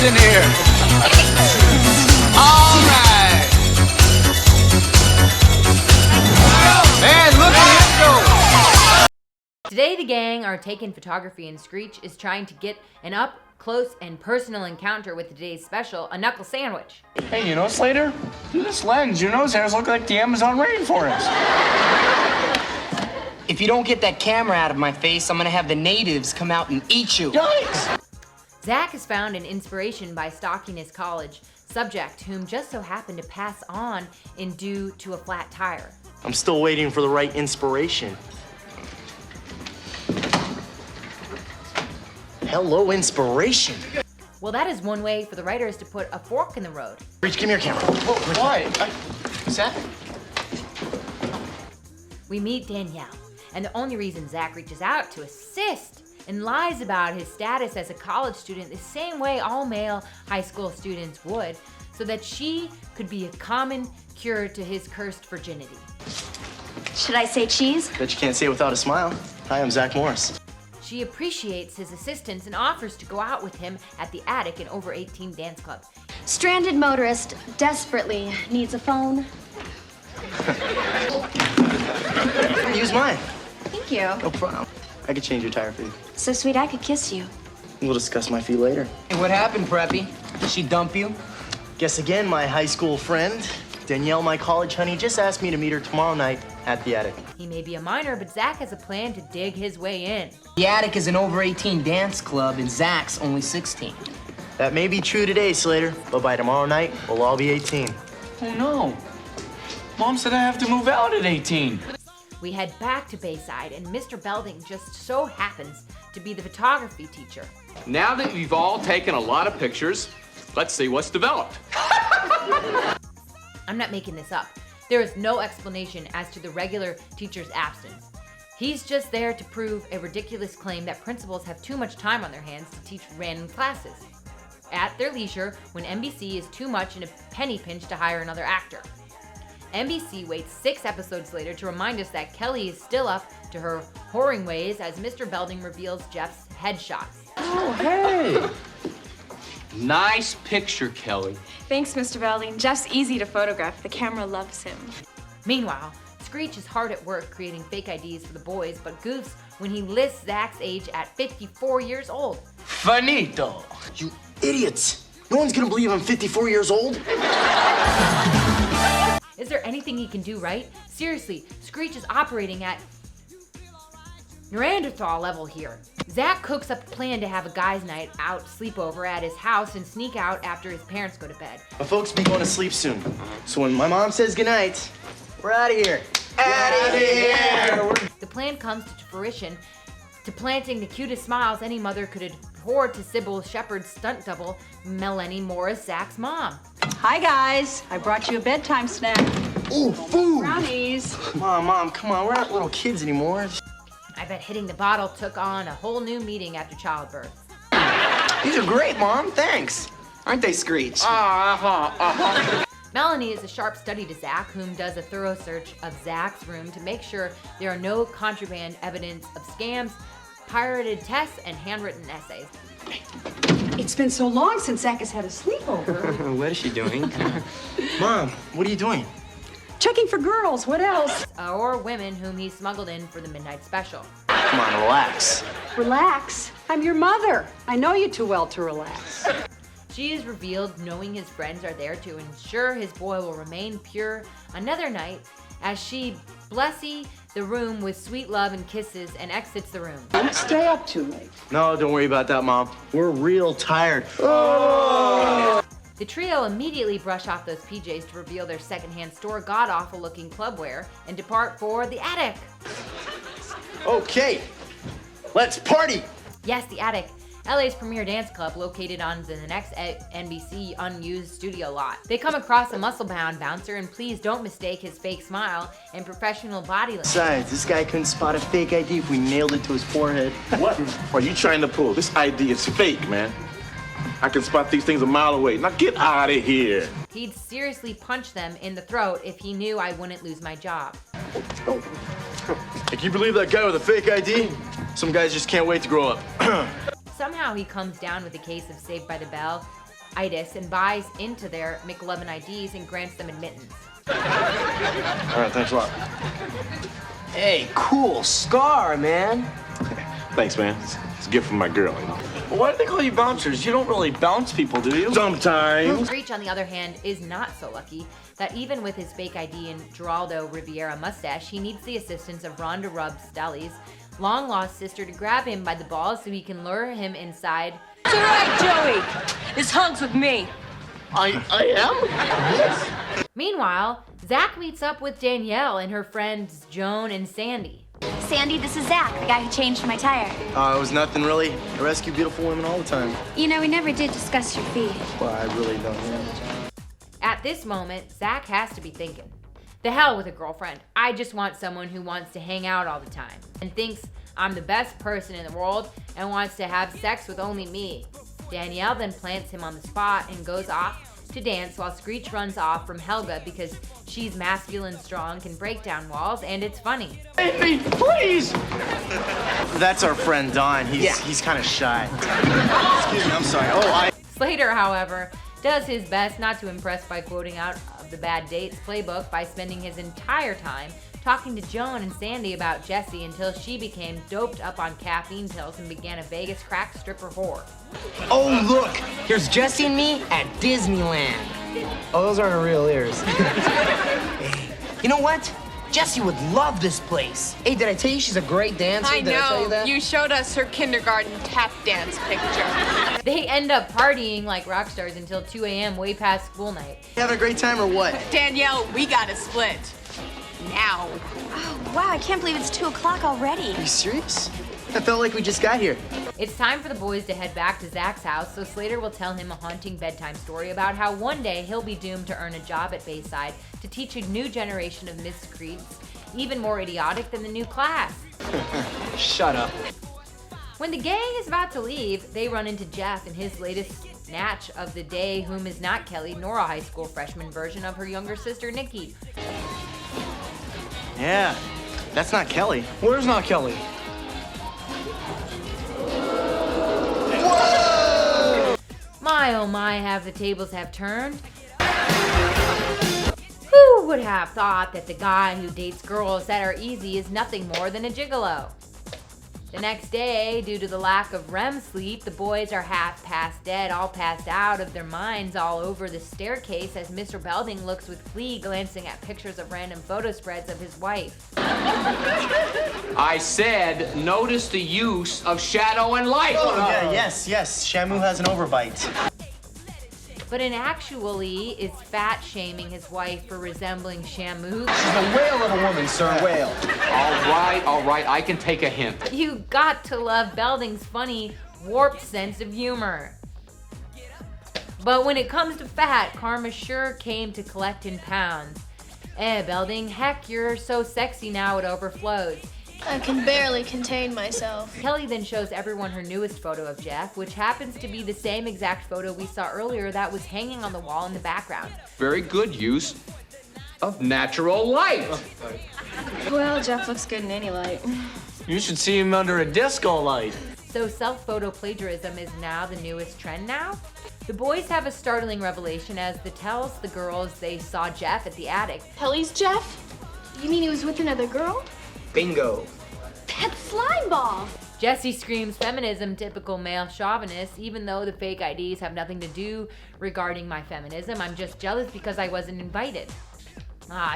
in here. All right. Man, look at him go. Today the gang are taking photography and Screech is trying to get an up close and personal encounter with today's special, a knuckle sandwich. Hey, you know, Slater? Through this lens, your nose hairs look like the Amazon rainforest. If you don't get that camera out of my face, I'm gonna have the natives come out and eat you. Yikes! Zach has found an inspiration by stalking his college subject, whom just so happened to pass on in due to a flat tire. I'm still waiting for the right inspiration. Hello, inspiration. Well, that is one way for the writers to put a fork in the road. Reach, give me your camera. Oh, why? Zach? We meet Danielle, and the only reason Zach reaches out to assist and lies about his status as a college student the same way all male high school students would, so that she could be a common cure to his cursed virginity. Should I say cheese? Bet you can't say it without a smile. Hi, I'm Zach Morris. She appreciates his assistance and offers to go out with him at the Attic, an over 18 dance club. Stranded motorist desperately needs a phone. Use mine. Thank you. No problem. I could change your tire for you. So sweet I could kiss you. We'll discuss my fee later. Hey, what happened, Preppy? Did she dump you? Guess again, my high school friend, Danielle, my college honey, just asked me to meet her tomorrow night at the Attic. He may be a minor, but Zach has a plan to dig his way in. The Attic is an over 18 dance club, and Zach's only 16. That may be true today, Slater, but by tomorrow night, we'll all be 18. Oh, no. Mom said I have to move out at 18. We head back to Bayside, and Mr. Belding just so happens to be the photography teacher. Now that you've all taken a lot of pictures, let's see what's developed. I'm not making this up. There is no explanation as to the regular teacher's absence. He's just there to prove a ridiculous claim that principals have too much time on their hands to teach random classes at their leisure when NBC is too much in a penny pinch to hire another actor. NBC waits 6 episodes later to remind us that Kelly is still up to her whoring ways as Mr. Belding reveals Jeff's headshots. Oh, hey! Nice picture, Kelly. Thanks, Mr. Belding. Jeff's easy to photograph. The camera loves him. Meanwhile, Screech is hard at work creating fake IDs for the boys, but goofs when he lists Zach's age at 54 years old. Finito. You idiots! No one's gonna believe I'm 54 years old. Is there anything he can do right? Seriously, Screech is operating at Neanderthal level here. Zach cooks up a plan to have a guys' night out sleepover at his house and sneak out after his parents go to bed. My folks be going to sleep soon. So when my mom says goodnight, we're out of here. Out of here! The plan comes to fruition, to planting the cutest smiles any mother could afford to Sybil Shepherd's stunt double, Melanie Morris, Zach's mom. Hi, guys. I brought you a bedtime snack. Ooh, food! Brownies. Mom, come on. We're not little kids anymore. I bet hitting the bottle took on a whole new meaning after childbirth. These are great, Mom. Thanks. Aren't they, Screech? Melanie is a sharp study to Zach, whom does a thorough search of Zach's room to make sure there are no contraband evidence of scams, pirated tests, and handwritten essays. It's been so long since Zach has had a sleepover. What is she doing? Mom, what are you doing? Checking for girls. What else? Or women whom he smuggled in for the midnight special. Come on, relax. Relax. I'm your mother. I know you too well to relax. She is revealed knowing his friends are there to ensure his boy will remain pure another night as she blesses the room with sweet love and kisses and exits the room. Don't stay up too late. No, don't worry about that, Mom. We're real tired. The trio immediately brush off those PJs to reveal their secondhand store god-awful looking clubwear and depart for the Attic. Okay, let's party. Yes, the Attic, LA's premier dance club located on the next NBC unused studio lot. They come across a muscle-bound bouncer, and please don't mistake his fake smile and professional body language. Besides, this guy couldn't spot a fake ID if we nailed it to his forehead. What are you trying to pull? This ID is fake, man. I can spot these things a mile away. Now get out of here. He'd seriously punch them in the throat if he knew I wouldn't lose my job. Hey, can you believe that guy with a fake ID? Some guys just can't wait to grow up. Somehow he comes down with a case of Saved by the Bell, itis and buys into their McLovin IDs and grants them admittance. All right, thanks a lot. Hey, cool scar, man. Thanks, man. It's a gift from my girl, you know. Well, why do they call you bouncers? You don't really bounce people, do you? Sometimes. Screech, on the other hand, is not so lucky that even with his fake ID and Geraldo Riviera mustache, he needs the assistance of Rhonda Rubb Stelly's long-lost sister to grab him by the balls so he can lure him inside. It's all right, Joey. This hunk's with me. I am? Yes. Meanwhile, Zach meets up with Danielle and her friends Joan and Sandy. Sandy, this is Zach, the guy who changed my tire. It was nothing really. I rescue beautiful women all the time. You know, we never did discuss your fee. Well, I really don't know. At this moment, Zach has to be thinking, the hell with a girlfriend. I just want someone who wants to hang out all the time and thinks I'm the best person in the world and wants to have sex with only me. Danielle then plants him on the spot and goes off to dance while Screech runs off from Helga because she's masculine, strong, can break down walls, and it's funny. Hey, please! That's our friend Don. He's kind of shy. Excuse me, I'm sorry. Slater, however, does his best not to impress by quoting out of the Bad Dates playbook by spending his entire time talking to Joan and Sandy about Jessie until she became doped up on caffeine pills and began a Vegas crack stripper whore. Oh, look! Here's Jesse and me at Disneyland. Oh, those aren't her real ears. You know what? Jesse would love this place. Hey, did I tell you she's a great dancer? Did I tell you that? You showed us her kindergarten tap dance picture. They end up partying like rock stars until 2 a.m. way past school night. You having a great time or what? Danielle, we gotta split. Now. Oh, wow, I can't believe it's 2 o'clock already. Are you serious? I felt like we just got here. It's time for the boys to head back to Zach's house, so Slater will tell him a haunting bedtime story about how one day he'll be doomed to earn a job at Bayside to teach a new generation of miscreants, even more idiotic than the new class. Shut up. When the gang is about to leave, they run into Jeff in his latest snatch of the day, whom is not Kelly nor a high school freshman version of her younger sister, Nikki. Yeah, that's not Kelly. Where's not Kelly? My oh my, have the tables have turned. Who would have thought that the guy who dates girls that are easy is nothing more than a gigolo? The next day, due to the lack of REM sleep, the boys are half past dead, all passed out of their minds all over the staircase as Mr. Belding looks with glee, glancing at pictures of random photo spreads of his wife. I said, notice the use of shadow and light. Oh, yeah, yes. Shamu has an overbite. But in actually is fat shaming his wife for resembling Shamu. She's a whale of a woman, sir. Whale. All right, I can take a hint. You got to love Belding's funny, warped sense of humor. But when it comes to fat, karma sure came to collect in pounds. Belding, heck, you're so sexy now it overflows. I can barely contain myself. Kelly then shows everyone her newest photo of Jeff, which happens to be the same exact photo we saw earlier that was hanging on the wall in the background. Very good use of natural light. Well, Jeff looks good in any light. You should see him under a disco light. So self-photo plagiarism is now the newest trend now? The boys have a startling revelation as the tells the girls they saw Jeff at the attic. Kelly's Jeff? You mean he was with another girl? Bingo. That's slime ball. Jesse screams feminism, typical male chauvinist, even though the fake IDs have nothing to do regarding my feminism. I'm just jealous because I wasn't invited.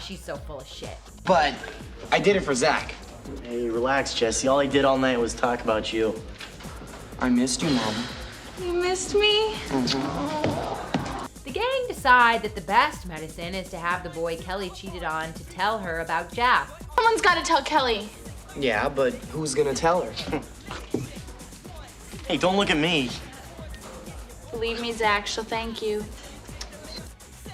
She's so full of shit. But I did it for Zach. Hey, relax, Jesse. All I did all night was talk about you. I missed you, Mom. You missed me? The gang decide that the best medicine is to have the boy Kelly cheated on to tell her about Jeff. Someone's got to tell Kelly. Yeah, but who's gonna tell her? Hey, don't look at me. Believe me, Zach, she'll thank you.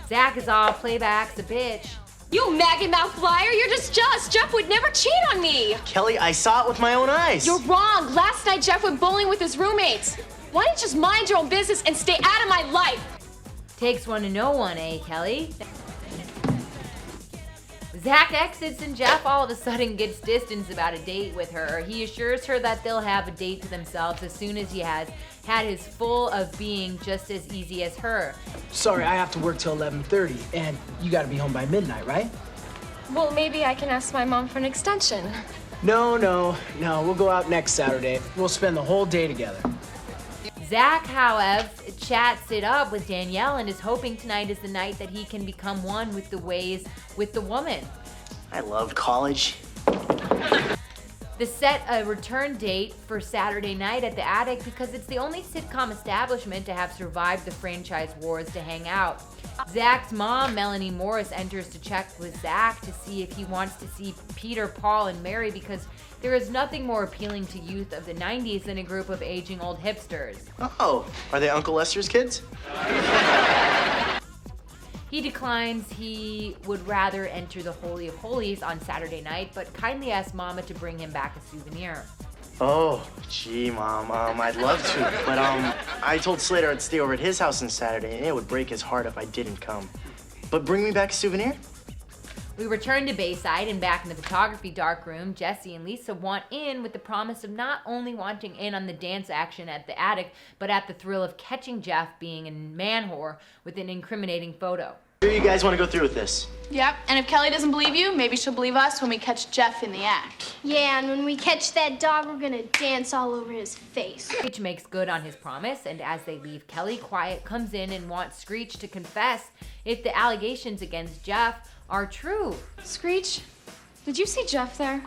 Zach is all playback's a bitch. You maggot mouth liar, you're just jealous. Jeff would never cheat on me. Kelly, I saw it with my own eyes. You're wrong. Last night, Jeff went bowling with his roommates. Why don't you just mind your own business and stay out of my life? Takes one to know one, eh, Kelly? Zach exits and Jeff all of a sudden gets distance about a date with her. He assures her that they'll have a date to themselves as soon as he has had his full of being just as easy as her. Sorry, I have to work till 11:30, and you gotta be home by midnight, right? Well, maybe I can ask my mom for an extension. No, we'll go out next Saturday. We'll spend the whole day together. Zach, however, chats it up with Danielle and is hoping tonight is the night that he can become one with the ways with the woman. I loved college. They set a return date for Saturday night at the Attic because it's the only sitcom establishment to have survived the franchise wars to hang out. Zach's mom, Melanie Morris, enters to check with Zach to see if he wants to see Peter, Paul, and Mary because there is nothing more appealing to youth of the 90s than a group of aging old hipsters. Oh, are they Uncle Lester's kids? He declines he would rather enter the Holy of Holies on Saturday night, but kindly asks Mama to bring him back a souvenir. Oh, gee, Mom, I'd love to, but I told Slater I'd stay over at his house on Saturday, and it would break his heart if I didn't come. But bring me back a souvenir? We return to Bayside, and back in the photography darkroom, Jesse and Lisa want in with the promise of not only wanting in on the dance action at the Attic, but at the thrill of catching Jeff being a man whore with an incriminating photo. Sure you guys want to go through with this? Yep, and if Kelly doesn't believe you, maybe she'll believe us when we catch Jeff in the act. Yeah, and when we catch that dog, we're gonna dance all over his face. Screech makes good on his promise, and as they leave, Kelly quiet comes in and wants Screech to confess if the allegations against Jeff are true. Screech, did you see Jeff there?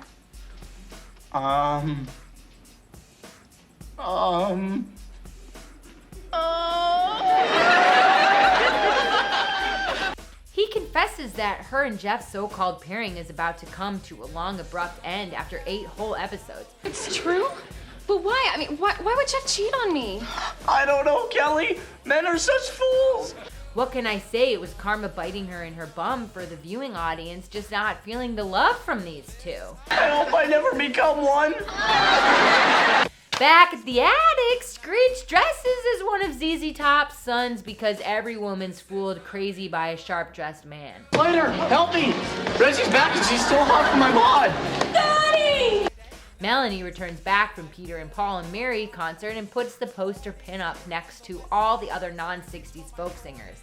He confesses that her and Jeff's so-called pairing is about to come to a long, abrupt end after 8 whole episodes. It's true? But why? I mean, why would Jeff cheat on me? I don't know, Kelly. Men are such fools. What can I say? It was karma biting her in her bum for the viewing audience, just not feeling the love from these two. I hope I never become one. Back at the Attic, Screech dresses as one of ZZ Top's sons because every woman's fooled crazy by a sharp-dressed man. Slater, help me. Reggie's back and she's still hot for my bod. Daddy! Melanie returns back from Peter and Paul and Mary concert and puts the poster pin up next to all the other non-60s folk singers.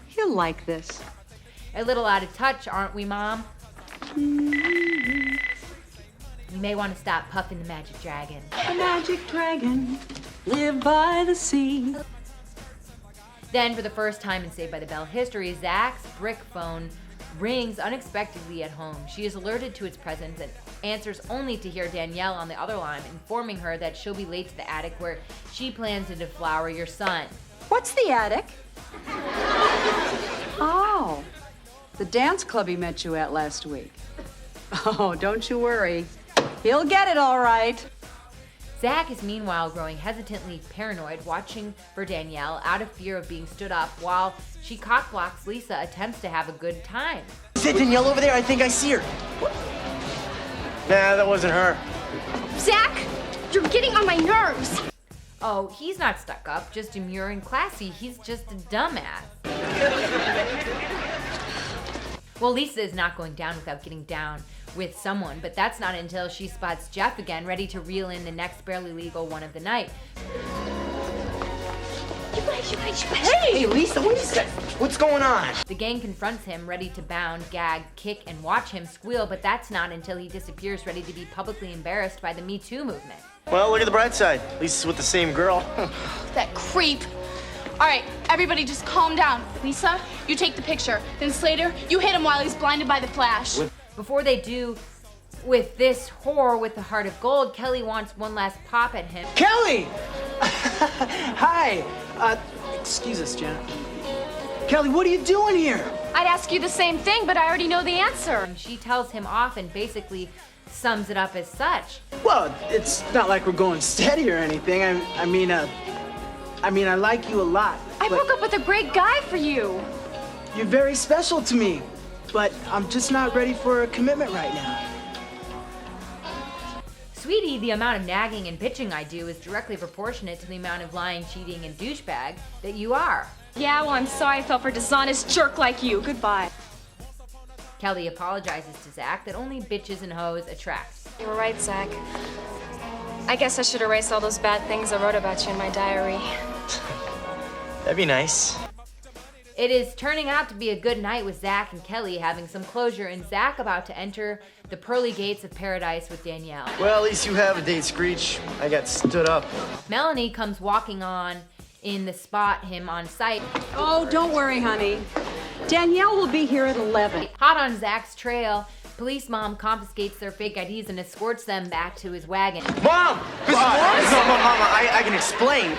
He'll like this. A little out of touch, aren't we, Mom? You may want to stop puffing the magic dragon. The magic dragon, live by the sea. Then, for the first time in Saved by the Bell history, Zach's brick phone rings unexpectedly at home. She is alerted to its presence and answers only to hear Danielle on the other line, informing her that she'll be late to the Attic where she plans to deflower your son. What's the Attic? Oh, the dance club he met you at last week. Oh, don't you worry. He'll get it all right. Zach is meanwhile growing hesitantly paranoid, watching for Danielle out of fear of being stood up while she cockblocks Lisa attempts to have a good time. Is that Danielle over there? I think I see her. What? Nah, that wasn't her. Zach, you're getting on my nerves. Oh, he's not stuck up, just demure and classy. He's just a dumbass. Well, Lisa is not going down without getting down with someone, but that's not until she spots Jeff again, ready to reel in the next barely legal one of the night. You guys. Hey, Lisa, wait a sec. What's going on? The gang confronts him, ready to bound, gag, kick, and watch him squeal, but that's not until he disappears, ready to be publicly embarrassed by the Me Too movement. Well, look at the bright side. Lisa's with the same girl. That creep. All right, everybody just calm down. Lisa, you take the picture. Then Slater, you hit him while he's blinded by the flash. Before they do with this whore with the heart of gold, Kelly wants one last pop at him. Kelly! Hi. Excuse us, Jenna. Kelly, what are you doing here? I'd ask you the same thing, but I already know the answer. And she tells him off and basically sums it up as such. Well, it's not like we're going steady or anything. I mean, I like you a lot. I broke up with a great guy for you. You're very special to me, but I'm just not ready for a commitment right now. Sweetie, the amount of nagging and bitching I do is directly proportionate to the amount of lying, cheating, and douchebag that you are. Yeah, well, I'm sorry I fell for a dishonest jerk like you. Goodbye. Kelly apologizes to Zach that only bitches and hoes attract. You were right, Zach. I guess I should erase all those bad things I wrote about you in my diary. That'd be nice. It is turning out to be a good night with Zach and Kelly having some closure, and Zach about to enter the pearly gates of paradise with Danielle. Well, at least you have a date, Screech. I got stood up. Melanie comes walking on in to spot him on sight. Oh, don't worry, honey. Danielle will be here at 11. Hot on Zach's trail, police mom confiscates their fake IDs and escorts them back to his wagon. Mom! Mama, I can explain.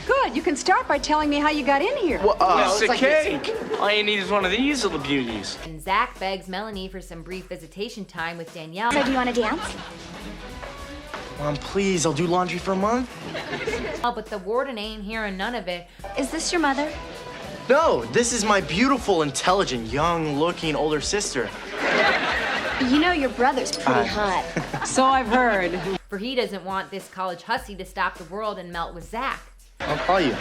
Good. You can start by telling me how you got in here. It's a cake. All you need is one of these little beauties. And Zach begs Melanie for some brief visitation time with Danielle. So do you want to dance? Mom, please, I'll do laundry for a month. But the warden ain't hearing none of it. Is this your mother? No, this is my beautiful, intelligent, young-looking older sister. You know your brother's pretty hot. So I've heard. For he doesn't want this college hussy to stop the world and melt with Zach. I'll call you.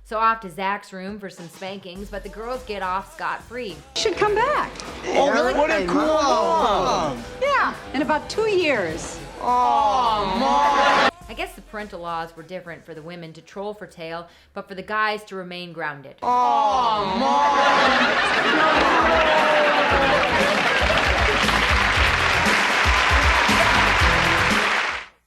So off to Zach's room for some spankings, but the girls get off scot-free. You should come back. Oh, really? What a cool mom. Yeah, in about 2 years. Oh, Mom. I guess the parental laws were different for the women to troll for tail, but for the guys to remain grounded. Oh, Mom.